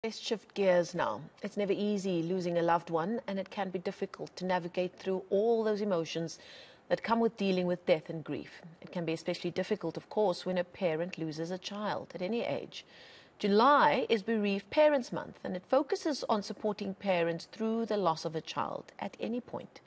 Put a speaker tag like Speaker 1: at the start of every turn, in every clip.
Speaker 1: Let's shift gears now. It's never easy losing a loved one, and it can be difficult to navigate through all those emotions that come with dealing with death and grief. It can be especially difficult, of course, when a parent loses a child at any age. July is Bereaved Parents Month, and it focuses on supporting parents through the loss of a child at any point.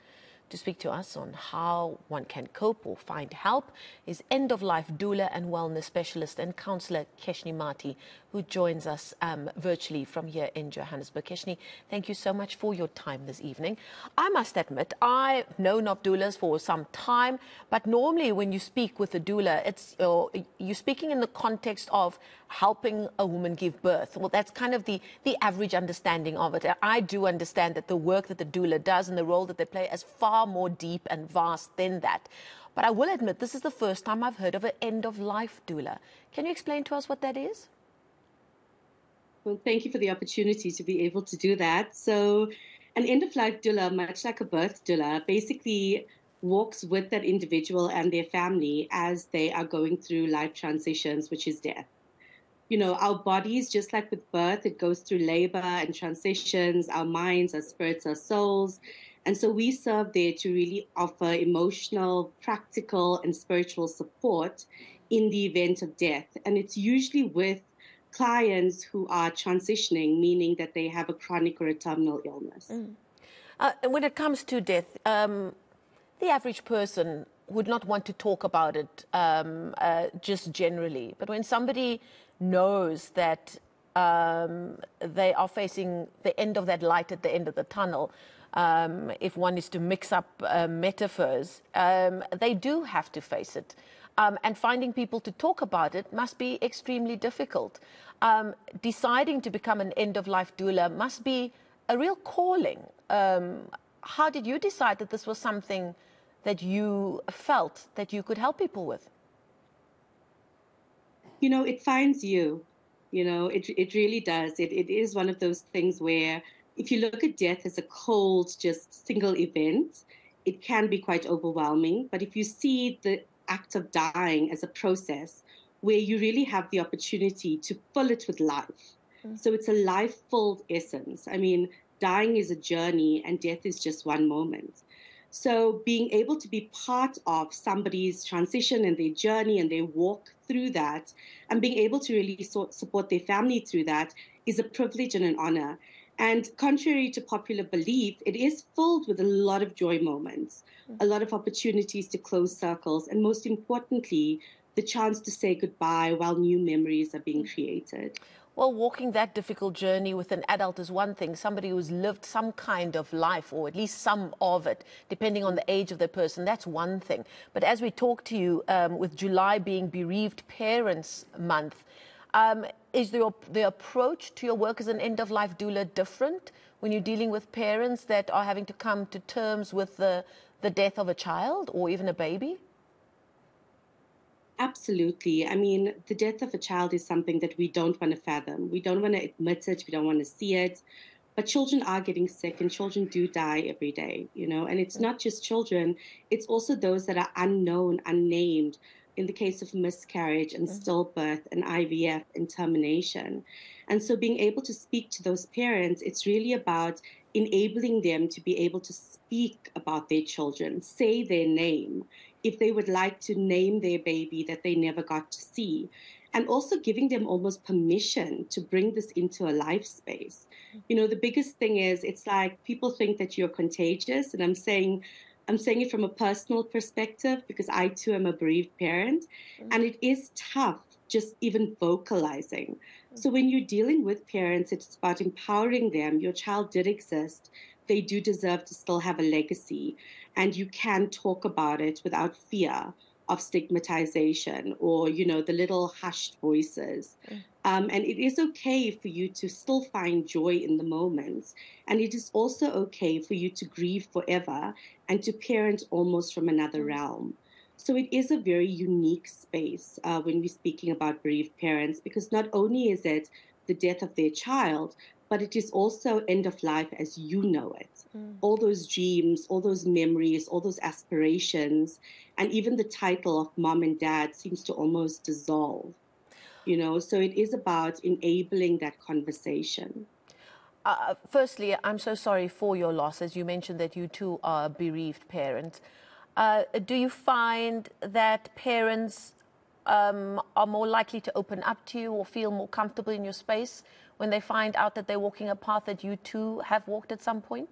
Speaker 1: To speak to us on how one can cope or find help is End-of-Life Doula and wellness specialist and counsellor Keshnie Mathi, who joins us virtually from here in Johannesburg. Keshnie, thank you so much for your time this evening. I must admit, I've known of doulas for some time, but normally when you speak with a doula, you're speaking in the context of helping a woman give birth. Well, that's kind of the average understanding of it. I do understand that the work that the doula does and the role that they play is far more deep and vast than that. But I will admit, this is the first time I've heard of an end-of-life doula. Can you explain to us what that is?
Speaker 2: Well, thank you for the opportunity to be able to do that. So an end-of-life doula, much like a birth doula, basically walks with that individual and their family as they are going through life transitions, which is death. You know, our bodies, just like with birth, it goes through labor and transitions, our minds, our spirits, our souls. And so we serve there to really offer emotional, practical, and spiritual support in the event of death. And it's usually with clients who are transitioning, meaning that they have a chronic or a terminal illness.
Speaker 1: When it comes to death, the average person would not want to talk about it just generally. But when somebody knows that they are facing the end of that light at the end of the tunnel, if one is to mix up metaphors, they do have to face it. And finding people to talk about it must be extremely difficult. Deciding to become an end-of-life doula must be a real calling. How did you decide that this was something that you felt that you could help people with?
Speaker 2: You know, it finds you. You know, it really does. It is one of those things where if you look at death as a cold, just single event, it can be quite overwhelming. But if you see the act of dying as a process where you really have the opportunity to fill it with life. So it's a life-filled essence. I mean, dying is a journey and death is just one moment. So being able to be part of somebody's transition and their journey and their walk through that and being able to really support their family through that is a privilege and an honor. And contrary to popular belief, it is filled with a lot of joy moments, a lot of opportunities to close circles, and most importantly, the chance to say goodbye while new memories are being created.
Speaker 1: Well, walking that difficult journey with an adult is one thing. Somebody who's lived some kind of life, or at least some of it, depending on the age of the person, that's one thing. But as we talk to you, with July being Bereaved Parents Month, is the approach to your work as an end-of-life doula different when you're dealing with parents that are having to come to terms with the death of a child or even a baby?
Speaker 2: Absolutely. I mean, the death of a child is something that we don't want to fathom. We don't want to admit it. We don't want to see it. But children are getting sick and children do die every day, you know, and it's not just children. It's also those that are unknown, unnamed in the case of miscarriage and stillbirth and IVF and termination. And so being able to speak to those parents, it's really about enabling them to be able to speak about their children, say their name, if they would like to name their baby that they never got to see, and also giving them almost permission to bring this into a life space. You know, the biggest thing is it's like people think that you're contagious, and I'm saying it from a personal perspective because I too am a bereaved parent, and it is tough just even vocalizing. So when you're dealing with parents, it's about empowering them. Your child did exist. They do deserve to still have a legacy, and you can talk about it without fear of stigmatization or, you know, the little hushed voices. And it is okay for you to still find joy in the moments. And it is also okay for you to grieve forever and to parent almost from another realm. So it is a very unique space when we're speaking about bereaved parents, because not only is it the death of their child, but it is also end of life as you know it. All those dreams, all those memories, all those aspirations, and even the title of mom and dad seems to almost dissolve. So it is about enabling that conversation.
Speaker 1: Firstly, I'm so sorry for your loss. As you mentioned that you too are a bereaved parent. Do you find that parents are more likely to open up to you or feel more comfortable in your space when they find out that they're walking a path that you too have walked at some point?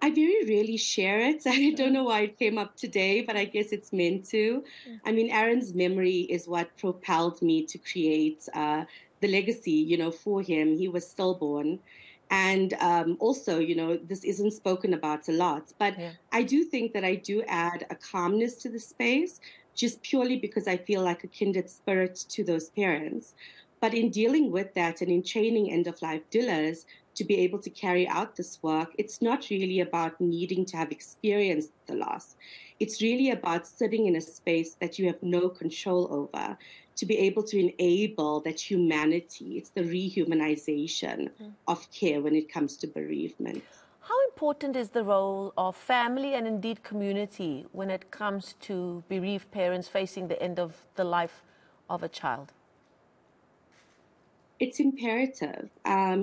Speaker 2: I very rarely share it. I don't know why it came up today, but I guess it's meant to. I mean, Aaron's memory is what propelled me to create the legacy, for him. He was stillborn. And also, this isn't spoken about a lot, but
Speaker 1: Yeah.
Speaker 2: I do think that I do add a calmness to the space just purely because I feel like a kindred spirit to those parents. But in dealing with that and in training end-of-life doulas, to be able to carry out this work, it's not really about needing to have experienced the loss. It's really about sitting in a space that you have no control over, to be able to enable that humanity. It's the rehumanization of care when it comes to bereavement.
Speaker 1: How important is the role of family and indeed community when it comes to bereaved parents facing the end of the life of a child?
Speaker 2: It's imperative. A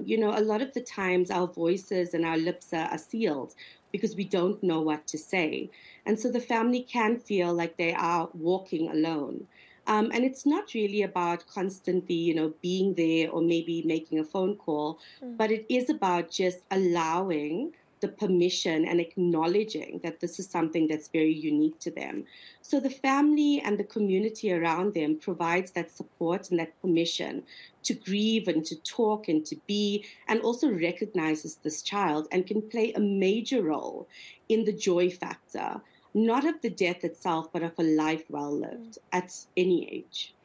Speaker 2: lot of the times our voices and our lips are sealed because we don't know what to say. And so the family can feel like they are walking alone. And it's not really about constantly, being there or maybe making a phone call, but it is about just allowing the permission and acknowledging that this is something that's very unique to them. So the family and the community around them provides that support and that permission to grieve and to talk and to be, and also recognizes this child and can play a major role in the joy factor, not of the death itself, but of a life well lived at any age.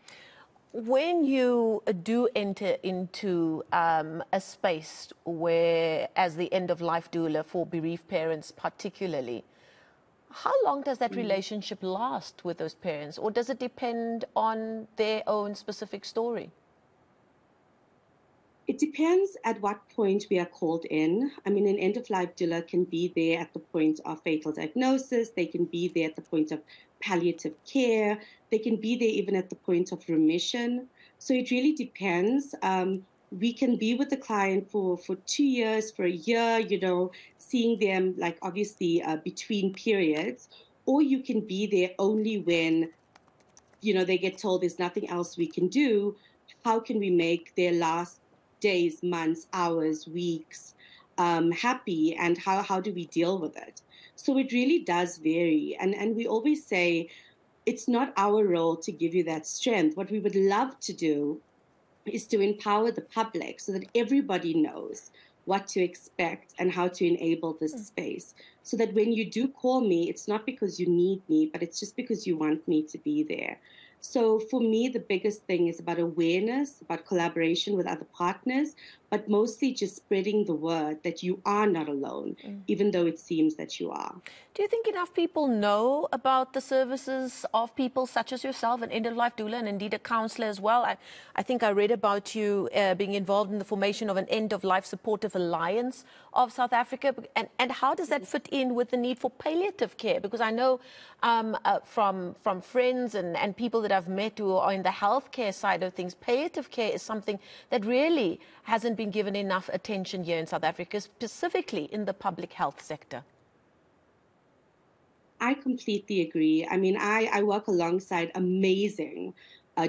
Speaker 1: When you do enter into a space where, as the end-of-life doula for bereaved parents particularly, how long does that relationship last with those parents? Or does it depend on their own specific story?
Speaker 2: It depends at what point we are called in. I mean, an end-of-life doula can be there at the point of fatal diagnosis. They can be there at the point of palliative care. They can be there even at the point of remission. So it really depends. We can be with the client for 2 years, for a year, seeing them like obviously between periods, or you can be there only when, they get told there's nothing else we can do. How can we make their last days, months, hours, weeks happy, and how do we deal with it? So it really does vary. And we always say it's not our role to give you that strength. What we would love to do is to empower the public so that everybody knows what to expect and how to enable this space. So that when you do call me, it's not because you need me, but it's just because you want me to be there. So for me, the biggest thing is about awareness, about collaboration with other partners, but mostly just spreading the word that you are not alone, even though it seems that you are.
Speaker 1: Do you think enough people know about the services of people such as yourself, an end-of-life doula, and indeed a counselor as well? I think I read about you being involved in the formation of an end-of-life supportive alliance of South Africa. And how does that fit in with the need for palliative care? Because I know from friends and people that I've met who are in the healthcare side of things, palliative care is something that really hasn't been given enough attention here in South Africa, specifically in the public health sector.
Speaker 2: I completely agree. I mean, I work alongside amazing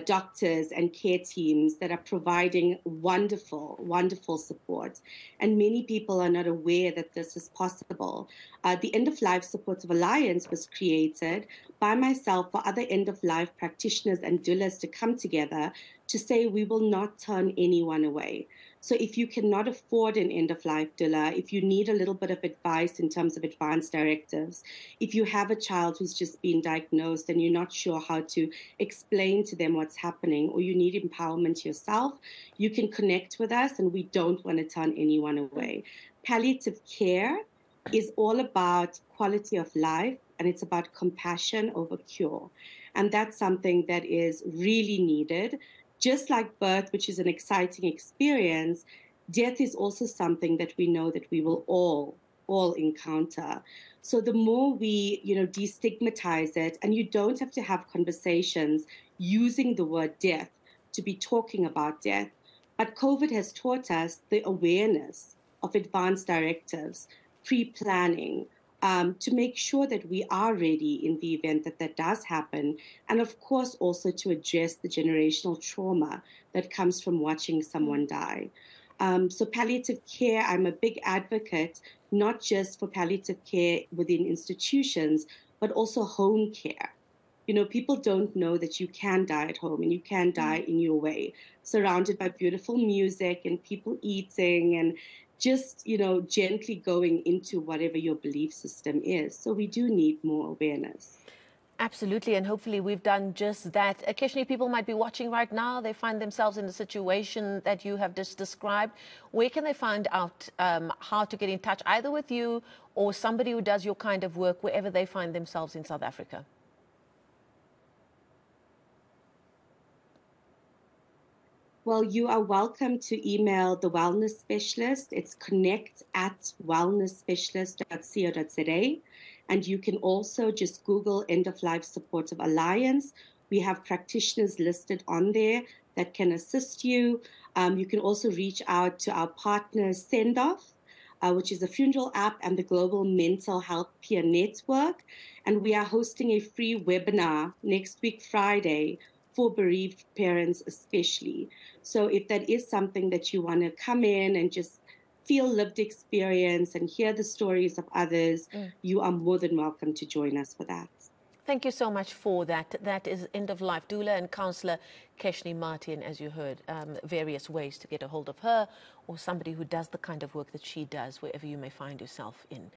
Speaker 2: doctors and care teams that are providing wonderful, wonderful support. And many people are not aware that this is possible. The End-of-Life Supportive Alliance was created by myself for other end-of-life practitioners and doulas to come together to say we will not turn anyone away. So if you cannot afford an end-of-life doula, if you need a little bit of advice in terms of advance directives, if you have a child who's just been diagnosed and you're not sure how to explain to them what's happening, or you need empowerment yourself, you can connect with us, and we don't want to turn anyone away. Palliative care is all about quality of life, and it's about compassion over cure. And that's something that is really needed. Just like birth, which is an exciting experience, death is also something that we know that we will all all encounter. So the more we, destigmatize it, and you don't have to have conversations using the word death to be talking about death. But COVID has taught us the awareness of advanced directives, pre-planning, to make sure that we are ready in the event that that does happen. And of course, also to address the generational trauma that comes from watching someone die. So palliative care, I'm a big advocate, not just for palliative care within institutions, but also home care. People don't know that you can die at home and you can die in your way, surrounded by beautiful music and people eating and just, gently going into whatever your belief system is. So we do need more awareness.
Speaker 1: Absolutely, and hopefully we've done just that. Occasionally people might be watching right now. They find themselves in the situation that you have just described. Where can they find out how to get in touch, either with you or somebody who does your kind of work, wherever they find themselves in South Africa?
Speaker 2: Well, you are welcome to email the wellness specialist. It's connect@wellnessspecialist.co.za. And you can also just Google End-of-Life Supportive Alliance. We have practitioners listed on there that can assist you. You can also reach out to our partners, Send-Off, which is a funeral app, and the Global Mental Health Peer Network. And we are hosting a free webinar next week, Friday, for bereaved parents especially. So if that is something that you want to come in and just feel lived experience and hear the stories of others, you are more than welcome to join us for that.
Speaker 1: Thank you so much for that. That is End-of-Life Doula and Counsellor Keshnie Mathi. And as you heard, various ways to get a hold of her or somebody who does the kind of work that she does, wherever you may find yourself in.